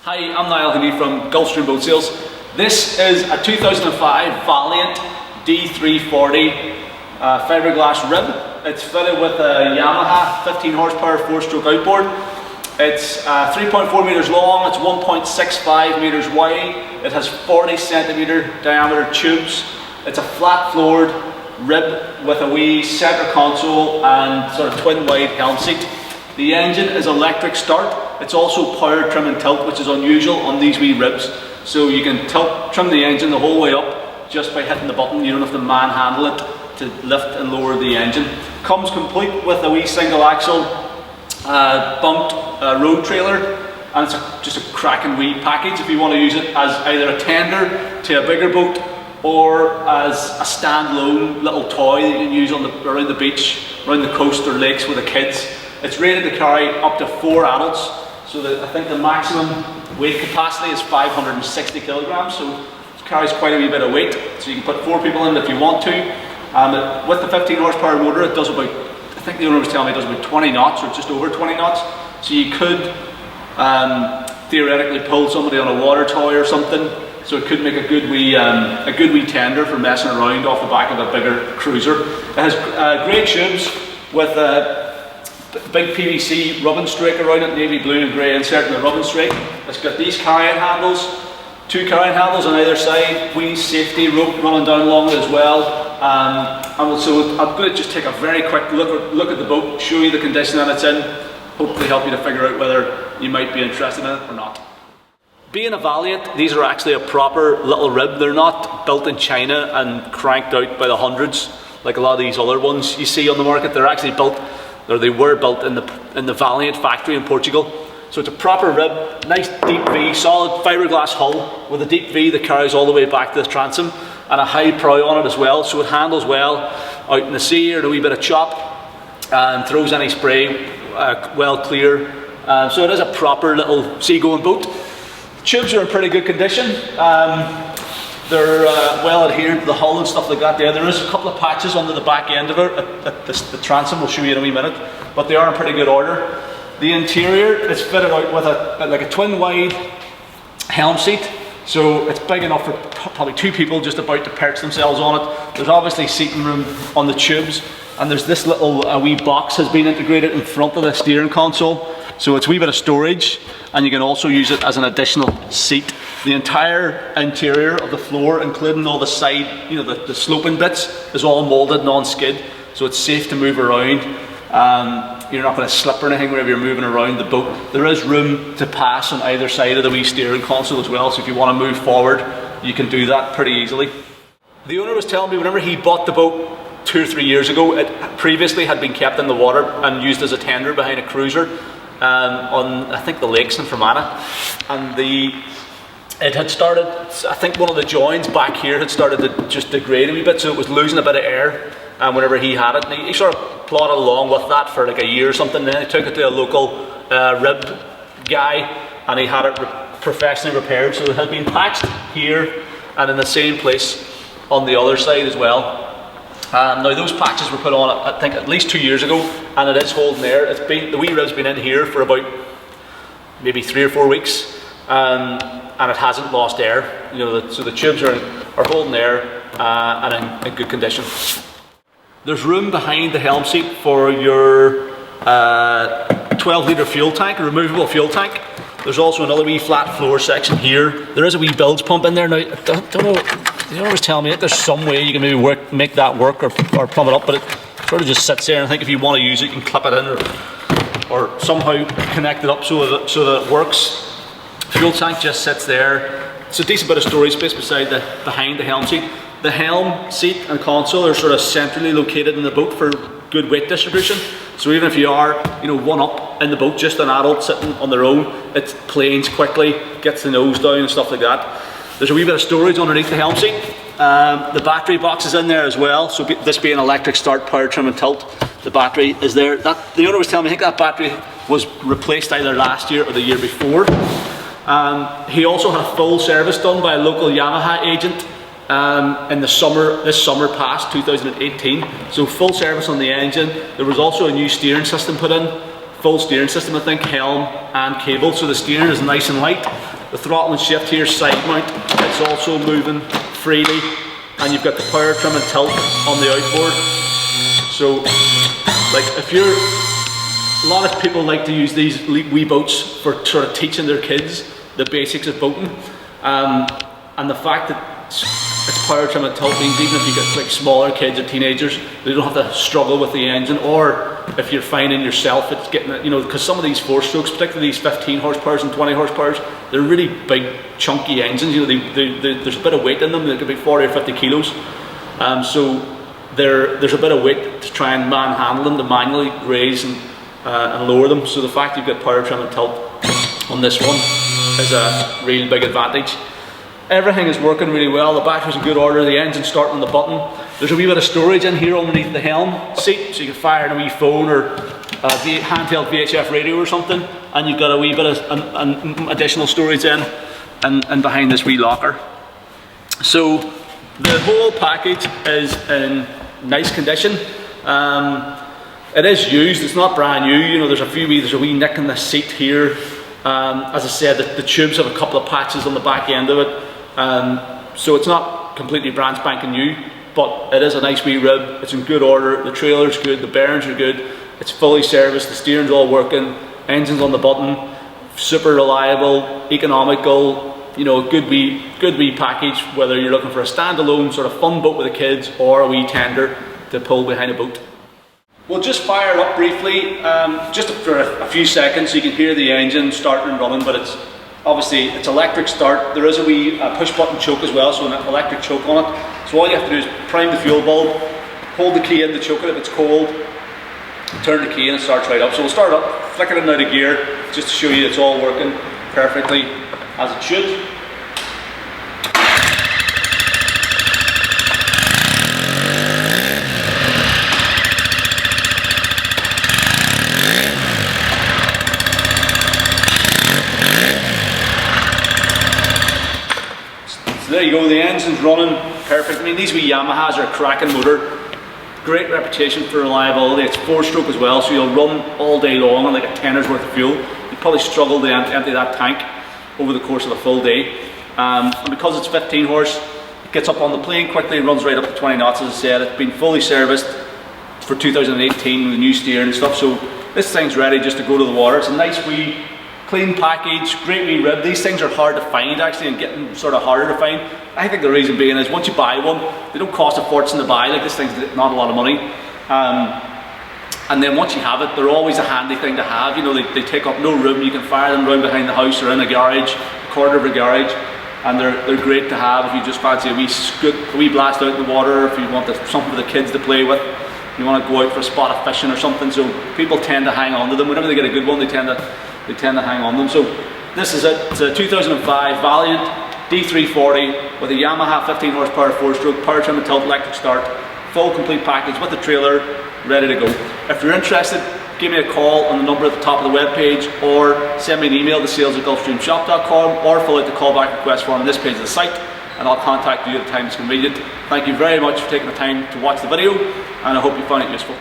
Hi, I'm Niall Heaney from GulfStream Boat Sales. This is a 2005 Valiant D340 fiberglass rib. It's fitted with a Yamaha 15 horsepower 4-stroke outboard. It's 3.4 meters long, it's 1.65 meters wide, it has 40 centimeter diameter tubes. It's a flat floored rib with a wee centre console and sort of twin wide helm seat. The engine is electric start. It's also power trim and tilt, which is unusual on these wee ribs. So you can trim the engine the whole way up just by hitting the button. You don't have to manhandle it to lift and lower the engine. Comes complete with a wee single axle bumped road trailer, and it's just a cracking wee package if you want to use it as either a tender to a bigger boat or as a standalone little toy that you can use around the beach, around the coast or lakes with the kids. It's rated to carry up to 4 adults, so that I think the maximum weight capacity is 560 kilograms, so it carries quite a wee bit of weight. So you can put 4 people in it if you want to. With the 15 horsepower motor, it does about, I think the owner was telling me it does about 20 knots, or just over 20 knots. So you could theoretically pull somebody on a water toy or something. So it could make a good wee tender for messing around off the back of a bigger cruiser. It has grey tubes with big PVC rubbing strake around it, navy blue and grey insert in the rubbing strake. It's got these carrying handles, 2 carrying handles on either side, wee safety rope running down along it as well. So I'm going to just take a very quick look at the boat, show you the condition that it's in, hopefully help you to figure out whether you might be interested in it or not. Being a Valiant, these are actually a proper little rib. They're not built in China and cranked out by the hundreds like a lot of these other ones you see on the market. They're actually built, or they were built in the Valiant factory in Portugal. So it's a proper rib, nice deep V, solid fiberglass hull with a deep V that carries all the way back to the transom, and a high prow on it as well, so it handles well out in the sea or in a wee bit of chop and throws any spray well clear. So it is a proper little seagoing boat. Tubes are in pretty good condition. They're well adhered to the hull and stuff like that there. There is a couple of patches under the back end of it at the transom, we'll show you in a wee minute, but they are in pretty good order. The interior is fitted out with a twin wide helm seat, so it's big enough for probably 2 people just about to perch themselves on it. There's obviously seating room on the tubes, and there's this little wee box has been integrated in front of the steering console, so it's a wee bit of storage, and you can also use it as an additional seat. The entire interior of the floor, including all the side, the sloping bits, is all moulded non-skid, so it's safe to move around. You're not going to slip or anything whenever you're moving around the boat. There is room to pass on either side of the wee steering console as well, so if you want to move forward, you can do that pretty easily. The owner was telling me whenever he bought the boat 2 or 3 years ago, it previously had been kept in the water and used as a tender behind a cruiser on, I think, the lakes in Fermanagh, and it had started, I think one of the joins back here had started to just degrade a wee bit, so it was losing a bit of air whenever he had it. And he sort of plodded along with that for like a year or something. Then he took it to a local rib guy and he had it professionally repaired, so it had been patched here and in the same place on the other side as well. Now those patches were put on, I think, at least 2 years ago, and it is holding there. The wee rib's been in here for about maybe 3 or 4 weeks, and it hasn't lost air. So the tubes are holding air and in good condition. There's room behind the helm seat for your 12-litre fuel tank, a removable fuel tank. There's also another wee flat floor section here. There is a wee bilge pump in there. Now, I don't know, the owner was telling me that there's some way you can maybe make that work or plumb it up, but it sort of just sits there, and I think if you want to use it, you can clip it in or somehow connect it up so that it works. Fuel tank just sits there. It's a decent bit of storage space behind the helm seat. The helm seat and console are sort of centrally located in the boat for good weight distribution. So even if you are, one up in the boat, just an adult sitting on their own, it planes quickly, gets the nose down and stuff like that. There's a wee bit of storage underneath the helm seat. The battery box is in there as well. So this being electric start, power trim and tilt, the battery is there. The owner was telling me, I think that battery was replaced either last year or the year before. He also had a full service done by a local Yamaha agent in this summer past 2018, so full service on the engine. There was also a new steering system put in, full steering system, I think, helm and cable, so the steering is nice and light. The throttle and shift here, side mount, it's also moving freely, and you've got the power trim and tilt on the outboard. So, like, if you're, a lot of people like to use these wee boats for sort of teaching their kids the basics of boating, and the fact that it's power trim and tilt means even if you get like smaller kids or teenagers, they don't have to struggle with the engine, or if you're finding yourself it's getting, you know, because some of these 4-strokes, particularly these 15 horsepower and 20 horsepower, they're really big chunky engines, you know, there's a bit of weight in them, they could be 40 or 50 kilos, so there's a bit of weight to try and manhandle them, to manually raise and lower them. So the fact you've got power trim and tilt on this one is a real big advantage. Everything is working really well, the battery's in good order, the engine's starting on the button. There's a wee bit of storage in here underneath the helm seat, so you can fire in a wee phone or a handheld VHF radio or something, and you've got a wee bit of additional storage in and behind this wee locker. So the whole package is in nice condition. It is used, it's not brand new, you know, there's a wee nick in the seat here. As I said, the tubes have a couple of patches on the back end of it. So it's not completely brand spanking new, but it is a nice wee rib, it's in good order, the trailer's good, the bearings are good, it's fully serviced, the steering's all working, engine's on the button, super reliable, economical, you know, good wee package, whether you're looking for a standalone sort of fun boat with the kids or a wee tender to pull behind a boat. We'll just fire it up briefly, just for a few seconds so you can hear the engine starting and running, but it's obviously it's electric start. There is a wee push button choke as well, so an electric choke on it. So all you have to do is prime the fuel bulb, hold the key in to choke it if it's cold, turn the key and it starts right up. So we'll start up, flicker it out of gear, just to show you it's all working perfectly as it should. So there you go, the engine's running perfect. I mean, these wee Yamahas are a cracking motor. Great reputation for reliability. It's 4-stroke as well, so you'll run all day long on like a tenner's worth of fuel. You'd probably struggle to empty that tank over the course of a full day. And because it's 15 horse, it gets up on the plane quickly, runs right up to 20 knots as I said. It's been fully serviced for 2018 with the new steering and stuff, so this thing's ready just to go to the water. It's a nice wee clean package, great wee rib. These things are hard to find actually, and getting sort of harder to find. I think the reason being is once you buy one, they don't cost a fortune to buy, like this thing's not a lot of money. And then once you have it, they're always a handy thing to have. You know, they take up no room, you can fire them around behind the house or in a garage, a corner of a garage, and they're great to have if you just fancy a wee blast out in the water, if you want something for the kids to play with, you want to go out for a spot of fishing or something. So people tend to hang on to them. Whenever they get a good one, they tend to hang on them. So this is it. It's a 2005 Valiant D340 with a Yamaha 15 horsepower 4-stroke, power trim and tilt, electric start, full complete package with the trailer ready to go. If you're interested, give me a call on the number at the top of the web page, or send me an email to sales@gulfstreamshop.com, or fill out the callback request form on this page of the site, and I'll contact you at the time it's convenient. Thank you very much for taking the time to watch the video, and I hope you found it useful.